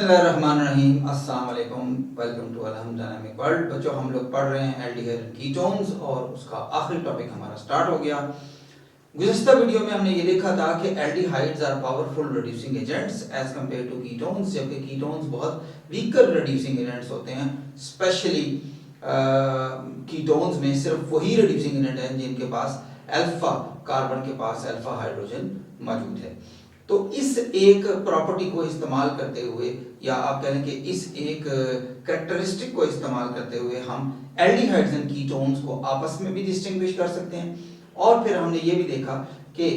बिस्मिल्लाहिर्रहमानिर्रहीम, अस्सलाम वालेकुम, welcome to Alham dynamic world. बच्चों, हम लोग पढ़ रहे हैं एल्डिहाइड कीटोन्स और उसका आखिरी टॉपिक हमारा स्टार्ट हो गया। गुज़िश्ता वीडियो में हमने ये देखा था कि aldehydes are powerful reducing agents as compared to ketones, जबकि कीटोन्स बहुत वीकर रिड्यूसिंग एजेंट्स होते हैं। स्पेशली कीटोन्स में सिर्फ वही रिड्यूसिंग एजेंट हैं जिनके पास अल्फा कार्बन के पास अल्फा हाइड्रोजन मौजूद है। तो इस एक प्रॉपर्टी को इस्तेमाल करते हुए, या आप कह लें कि इस एक कैरेक्टरिस्टिक को इस्तेमाल करते हुए हम एल्डिहाइड्स एंड कीटोन्स को आपस में भी डिस्टिंग्विश कर सकते हैं। और फिर हमने ये भी देखा कि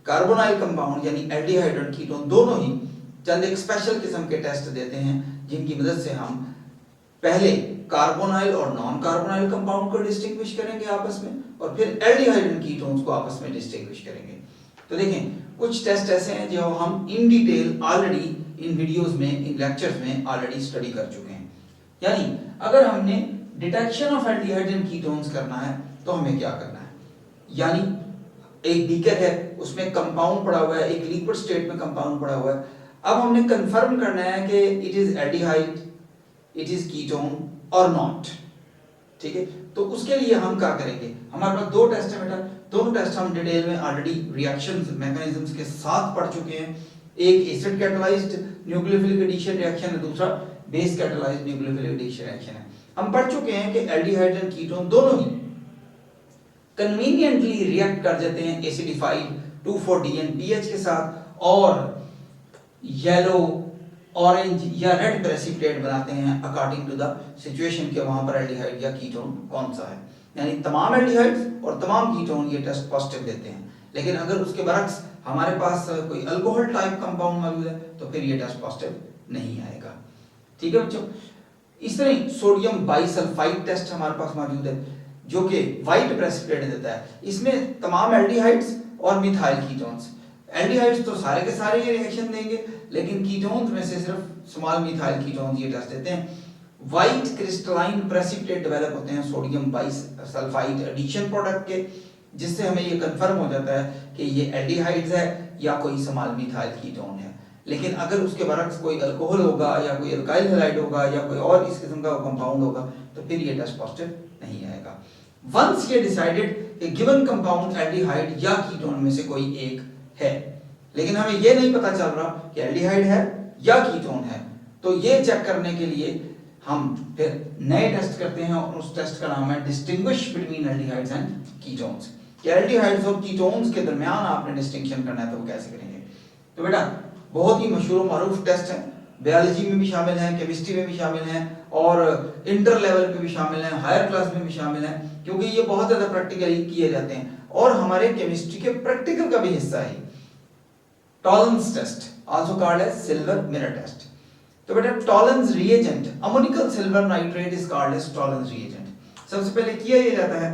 कार्बोनाइल कंपाउंड यानी एल्डिहाइड और कीटोन दोनों ही चंद एक स्पेशल किस्म के टेस्ट देते हैं जिनकी मदद से हम पहले कार्बोनाइल और नॉन कार्बोनाइल कंपाउंड को डिस्टिंग्विश करेंगे आपस में, और फिर एल्डिहाइड एंड कीटोन्स को आपस में डिस्टिंग्विश करेंगे। तो देखें, कुछ टेस्ट ऐसे हैं जो हम in detail already in videos में, इन लेक्चर्स में ऑलरेडी स्टडी कर चुके हैं। यानी अगर हमने detection of aldehyde and ketones करना है तो हमें क्या करना है। यानी एक बीकर है, उसमें कंपाउंड पड़ा हुआ है, एक लिक्विड स्टेट में कंपाउंड पड़ा हुआ है। अब हमने कंफर्म करना है कि it is aldehyde, it is ketone और नॉट। ठीक है, तो उसके लिए हम क्या करेंगे, हमारे पास दो टेस्ट है बेटा। दोनों टेस्ट हम डिटेल में ऑलरेडी रिएक्शंस मैकेनिज्म्स के साथ पढ़ चुके हैं। एक acid catalysed nucleophilic addition reaction है, दूसरा base catalysed nucleophilic addition reaction है। हम पढ़ चुके हैं कि एल्डिहाइड एंड कीटोन दोनों ही कन्वीनियंटली रिएक्ट कर जाते हैं एसिडिफाइड 2,4-DN पीएच के साथ, और येलो, ऑरेंज या रेड प्रेसिपिटेट बनाते हैं अकॉर्डिंग टू द सिचुएशन के वहां पर एल्डिहाइड या कीटोन कौन सा है। यानी तमाम एल्डिहाइड्स और तमाम कीटोन ये टेस्ट पॉजिटिव देते हैं। लेकिन अगर उसके बरक्स हमारे पास कोई अल्कोहल टाइप कंपाउंड मौजूद है तो फिर ये टेस्ट पॉजिटिव नहीं आएगा। ठीक है बच्चों, इस तरह सोडियम बाइसल्फाइड टेस्ट हमारे पास मौजूद है जो कि व्हाइट प्रेसिपिटेट देता है। इसमें तमाम एल्डिहाइड्स और मिथाइल कीटोन्स, एल्डिहाइड्स तो सारे के सारे ये रिएक्शन देंगे, लेकिन कीटोन्स में से सिर्फ स्मॉल मिथाइल कीटोन्स ये टेस्ट देते हैं। व्हाइट क्रिस्टलाइन प्रेसिपिटेट डेवलप होते हैं सोडियम बाइसल्फाइड एडिशन प्रोडक्ट के, जिससे हमें ये कंफर्म हो जाता है कि ये एल्डिहाइड्स है या कोई स्मॉल मिथाइल कीटोन है। लेकिन अगर उसके बरक्स कोई अल्कोहल होगा या कोई अल्काइल हैलाइड होगा या कोई और इस किस्म का कंपाउंड होगा तो फिर ये टेस्ट पॉजिटिव नहीं आएगा। वंस ये डिसाइडेड कि गिवन कंपाउंड एल्डिहाइड या कीटोन में से कोई एक है, लेकिन हमें ये नहीं पता चल रहा कि एल्डिहाइड है या कीटोन है, तो ये चेक करने के लिए हम फिर नए टेस्ट करते हैं, और उस टेस्ट का नाम है distinguish between aldehydes and ketones. कि एल्डिहाइड्स और कीटोन्स के दरमियान आपने डिस्टिंक्शन करना है तो वो कैसे करेंगे। तो बेटा बहुत ही मशहूर मारूफ टेस्ट है, बायोलॉजी में भी शामिल है, केमिस्ट्री में भी शामिल है, और इंटर लेवल पे भी शामिल है, हायर क्लास में भी शामिल है, क्योंकि ये बहुत ज्यादा प्रैक्टिकली किए जाते हैं और हमारे केमिस्ट्री के प्रैक्टिकल का भी हिस्सा है। Tollens test, also called as silver mirror test. तो बेटा Tollens reagent, ammoniacal silver nitrate is called as Tollens reagent. सबसे पहले किया ये जाता है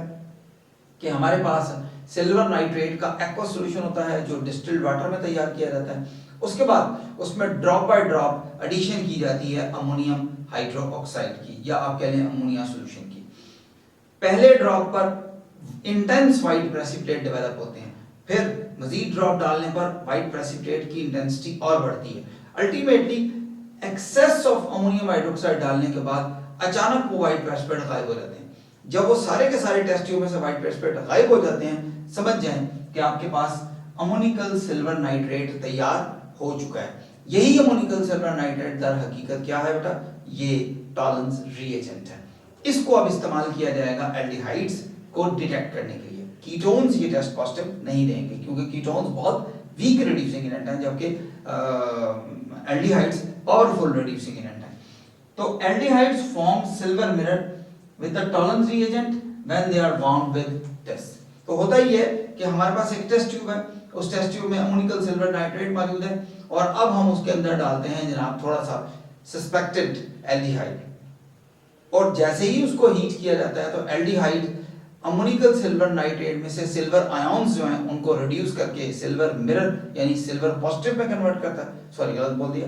कि हमारे पास सिल्वर नाइट्रेट का एक्वा सॉल्यूशन होता है जो डिस्टिल्ड वाटर में तैयार किया जाता है। उसके बाद उसमें ड्रॉप बाय ड्रॉप एडिशन की जाती है अमोनियम हाइड्रोक्साइड की, या आप कह लें अमोनिया सॉल्यूशन की। पहले ड्रॉप पर इंटेंस व्हाइट प्रेसिपिटेट डेवलप होते हैं, फिर मजीद ड्रॉप डालने पर व्हाइट प्रेसिपिटेट की इंटेंसिटी और बढ़ती है। Ultimately excess of ammonium hydroxide डालने के बाद अचानक वो व्हाइट प्रेसिपिटेट गायब हो जाते हैं। जब वो सारे के सारे टेस्ट ट्यूब में से व्हाइट प्रेसिपिटेट गायब हो जाते हैं, समझ जाएं कि आपके पास अमोनिकल सिल्वर नाइट्रेट तैयार हो चुका है। यही अमोनिकल सिल्वर नाइट्रेट दर हकीकत क्या है बेटा, ये टॉलरेंस रिएजेंट है। इसको अब इस्तेमाल किया जाएगा एल्डिहाइड्स को डिटेक्ट करने के लिए। कीटोन्स ये टेस्ट पॉजिटिव नहीं देंगे क्योंकि कीटोन्स बहुत वीक रिड्यूसिंग एजेंट हैं, जबकि एल्डिहाइड्स पावरफुल रिड्यूसिंग एजेंट हैं। तो aldehydes form silver mirror with the Tollens reagent when they are bound with this. तो होता ही है कि हमारे पास एक टेस्ट ट्यूब है, उस टेस्ट ट्यूब में अमोनिकल सिल्वर नाइट्रेट मौजूद है, और अब हम उसके अंदर डालते हैं जनाब थोड़ा सा सस्पेक्टेड एल्डिहाइड, और जैसे ही उसको हीट किया जाता है तो एल्डिहाइड अमोनिकल सिल्वर नाइट्रेट में से सिल्वर आयंस जो हैं उनको रिड्यूस करके सिल्वर मिरर यानी सिल्वर पॉजिटिव में कन्वर्ट करता है। सॉरी गलत बोल दिया,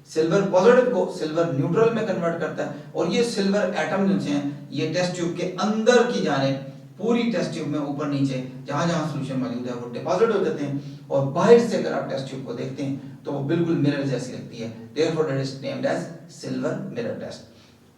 सिल्वर पॉजिटिव को सिल्वर न्यूट्रल में कन्वर्ट करता है, और ये सिल्वर एटम जो हैं ये टेस्ट ट्यूब के अंदर की जानिब पूरी टेस्ट ट्यूब में ऊपर नीचे जहां जहां सॉल्यूशन मौजूद है वो डिपॉजिट हो जाते हैं, और बाहर से अगर आप टेस्ट ट्यूब को देखते हैं तो वो बिल्कुल मिरर जैसी लगती है। Therefore it is named as silver mirror test.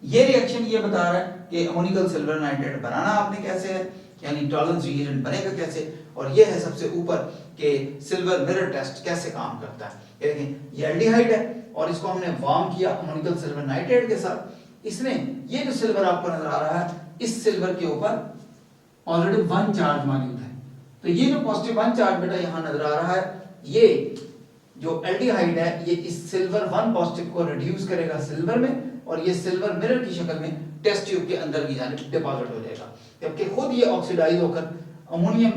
ये रिएक्शन ये बता रहा है कि अमोनिकल सिल्वर नाइट्रेट बनाना आपने कैसे है, यानी टॉलरेंस रिएजेंट बनेगा कैसे, और ये है सबसे ऊपर कि सिल्वर मिरर टेस्ट कैसे काम करता है। ये देखें, ये एल्डिहाइड है और इसको हमने वार्म किया अमोनिकल सिल्वर नाइट्रेट के साथ। इसने ये जो सिल्वर आपको नजर आ रहा है, इस सिल्वर के ऊपर ऑलरेडी 1 चार्ज मौजूद है, तो ये जो पॉजिटिव 1 चार्ज बेटा यहां नजर आ रहा है, ये जो एल्डिहाइड है ये इस सिल्वर 1 पॉजिटिव को रिड्यूस करेगा सिल्वर में, और ये सिल्वर मिरर की शक्ल में टेस्ट ट्यूब के अंदर की जानिब डिपॉजिट हो जाएगा, जबकि खुद ये ऑक्सीडाइज होकर अमोनियम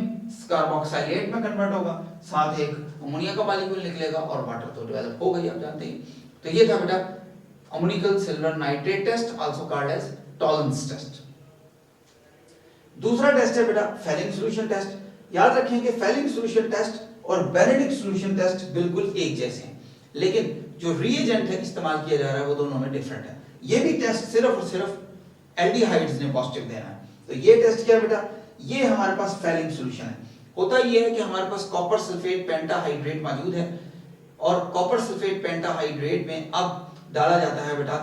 कार्बोक्सिलेट में कन्वर्ट होगा, साथ एक अमोनिया का मॉलिक्यूल निकलेगा और वाटर तो डेवलप हो गई, आप जानते हैं। तो ये था बेटा ammoniacal silver nitrate test, also called as Tollens test. दूसरा टेस्ट है बेटा फेलिंग सॉल्यूशन टेस्ट। याद रखें कि फेलिंग सॉल्यूशन टेस्ट और बेनेडिक्ट सॉल्यूशन टेस्ट बिल्कुल एक जैसे हैं, लेकिन जो रिएजेंट है इस्तेमाल किया जा रहा है वो दोनों में डिफरेंट है। ये भी टेस्ट सिर्फ और सिर्फ एल्डिहाइड्स ने पॉजिटिव देना है। तो ये टेस्ट क्या है बेटा, ये हमारे पास फेलिंग सॉल्यूशन है। होता ये है कि हमारे पास कॉपर सल्फेट पेंटाहाइड्रेट मौजूद है, और कॉपर सल्फेट पेंटाहाइड्रेट में अब डाला जाता है बेटा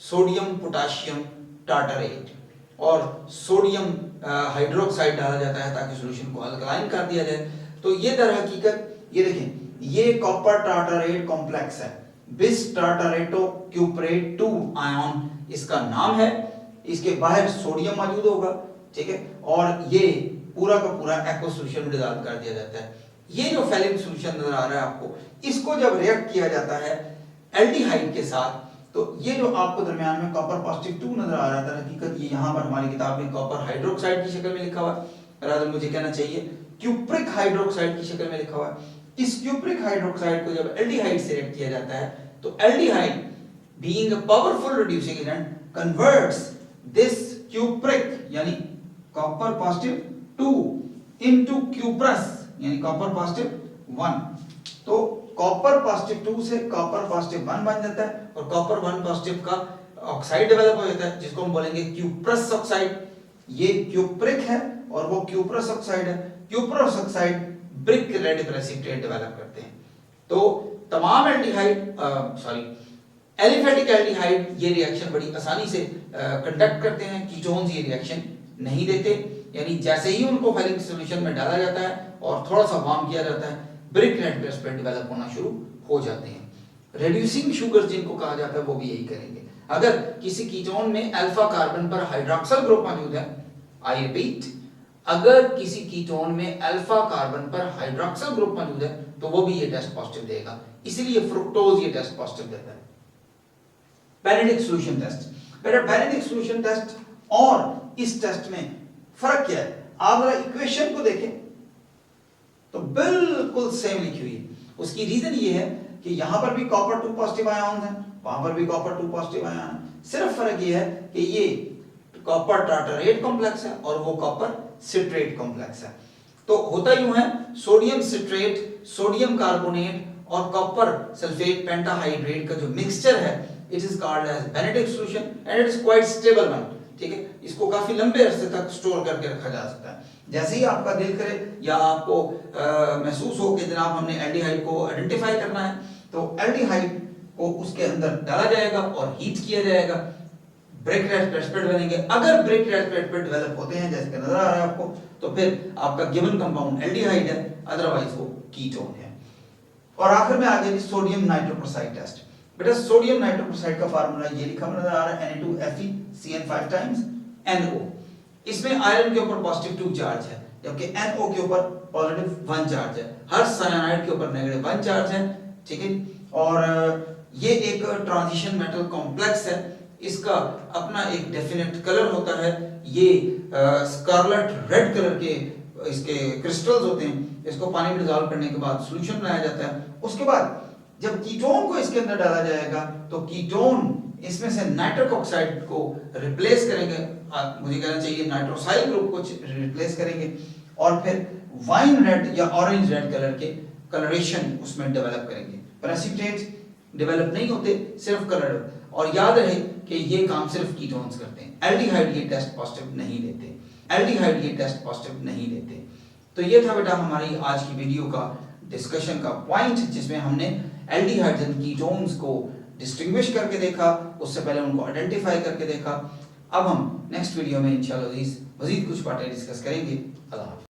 सोडियम पोटेशियम टार्टरेट और सोडियम हाइड्रोक्साइड डाला जाता है ताकि सॉल्यूशन को अल्कलाइन कर दिया जाए। तो ये दर हकीकत ये देखें, ये कॉपर टार्टरेट कॉम्प्लेक्स है, बिस टार्टरेटो क्यूपरेट 2 आयन इसका नाम है। इसके बाहर सोडियम मौजूद होगा, ठीक है, और ये पूरा का पूरा एक्वा सॉल्यूशन में डिसॉल्व कर दिया जाता है। ये जो फेलिंग सॉल्यूशन नजर आ रहा है आपको, इसको जब रिएक्ट किया जाता है एल्डिहाइड के साथ, तो ये जो आपको दरमियान में कॉपर पॉजिटिव 2 नजर आ रहा था, हकीकत ये यहाँ पर हमारी किताब में कॉपर हाइड्रोक्साइड की शक्ल में लिखा हुआ है, रादर मुझे कहना चाहिए क्यूप्रिक हाइड्रोक्साइड की शक्ल में लिखा हुआ है। इस क्यूप्रिक हाइड्रोक्साइड को जब एल्डिहाइड से रिएक्ट किया जाता है, तो aldehyde being a powerful reducing agent converts this cupric यानी कॉपर पॉजिटिव 2 इनटू क्यूप्रस यानी कॉपर पॉजिटिव 1। तो कॉपर पॉजिटिव 2 से कॉपर पॉजिटिव 1 बन जाता है, और कॉपर 1 पॉजिटिव का ऑक्साइड डेवलप हो जाता है जिसको हम बोलेंगे क्यूप्रस ऑक्साइड। ये क्यूप्रिक है और वो क्यूप्रस ऑक्साइड है। Cuprous oxide brick red precipitate develop करते हैं। तो तमाम एल्डिहाइड एलिफेटिक एल्डिहाइड ये रिएक्शन बड़ी आसानी से कंडक्ट करते हैं। कीटोन्स ये रिएक्शन नहीं देते, यानी जैसे ही उनको फेलिंग सॉल्यूशन में डाला जाता है और थोड़ा सा वार्म किया जाता है, ब्रिक रेड प्रेसिपिटेट डेवलप होना शुरू हो जाते हैं। रेड्यूसिंग शुगर जिनको कहा जाता है वो भी यही करेंगे। अगर किसी कीटोन में अल्फा कार्बन पर हाइड्रोक्सिल ग्रुप मौजूद है, आई रिपीट, अगर किसी कीटोन में अल्फा कार्बन पर हाइड्रोक्सिल ग्रुप मौजूद है तो वो भी ये टेस्ट पॉजिटिव देगा, इसीलिए फ्रुक्टोज ये टेस्ट पॉजिटिव देता है। बेनेडिक्ट सॉल्यूशन टेस्ट, बेटा बेनेडिक्ट सॉल्यूशन टेस्ट और इस टेस्ट में फर्क क्या है? आप जरा इक्वेशन को देखें तो बिल्कुल सेम लिखी हुई है। उसकी रीजन ये है कि यहां पर भी कॉपर 2 पॉजिटिव आयन है, वहां पर भी कॉपर 2 पॉजिटिव आयन है। सिर्फ फर्क ये है कि ये कॉपर टार्टरेट कॉम्प्लेक्स है और वो कॉपर सिट्रेट कॉम्प्लेक्स है। तो होता यूं है, सोडियम सिट्रेट, सोडियम कार्बोनेट और कॉपर सल्फेट पेंटाहाइड्रेट का जो मिक्सचर है, it is called as Benedict solution and it is quite stable one. ठीक है, इसको काफी लंबे अरसे तक स्टोर करके रखा जा सकता है। जैसे ही आपका दिल करे या आपको महसूस हो कि जनाब हमने एल्डिहाइड को आइडेंटिफाई करना है, तो एल्डिहाइड को उसके अंदर डाला जाएगा और हीट किया जाएगा, ब्रेक रेड प्रेसिपिटेट बनेंगे। अगर ब्रेक रेड प्रेसिपिटेट डेवलप होते हैं जैसे नजर आ रहा है आपको, तो फिर आपका गिवन कंपाउंड एल्डिहाइड है, अदरवाइज वो कीटोन है। और आखिर में आ गया सोडियम नाइट्रोक्लोराइड टेस्ट। बेटा सोडियम नाइट्रोक्लोराइड का फार्मूला ये लिखा नजर आ रहा है, Na2FeCN5 टाइम्स NO। इसमें आयरन के ऊपर पॉजिटिव 2 चार्ज है, जबकि NO के ऊपर पॉजिटिव 1 चार्ज है। हर साइनाइड के ऊपर नेगेटिव 1 चार्ज है, ठीक है। और ये एक ट्रांजिशन मेटल कॉम्प्लेक्स है, इसका अपना एक डेफिनेट कलर होता है। ये स्कारलेट रेड कलर के इसके क्रिस्टल्स होते हैं। इसको पानी में डिसॉल्व करने के बाद सॉल्यूशन बनाया जाता है। उसके बाद जब कीटोन को इसके अंदर डाला जाएगा तो कीटोन इसमें से नाइट्रिक ऑक्साइड को रिप्लेस करेंगे, मुझे कहना चाहिए नाइट्रोसाइल ग्रुप को रिप्लेस करेंगे, और फिर वाइन रेड या ऑरेंज रेड कलर के कलरेशन उसमें डेवलप करेंगे। प्रेसिपिटेट डेवलप नहीं होते, सिर्फ कलर। और याद रहे कि ये काम सिर्फ कीटोन्स करते हैं, एल्डिहाइड ये टेस्ट पॉजिटिव नहीं देते। एल्डिहाइड ये टेस्ट पॉजिटिव नहीं देते। तो ये था बेटा हमारी आज की वीडियो का डिस्कशन का पॉइंट, जिसमें हमने एल्डिहाइड्स एंड कीटोन्स को डिस्टिंग्विश करके देखा, उससे पहले उनको आइडेंटिफाई करके देखा। अब हम नेक्स्ट वीडियो में इंशाल्लाह मजीद कुछ बातें डिस्कस करेंगे। अल्लाह।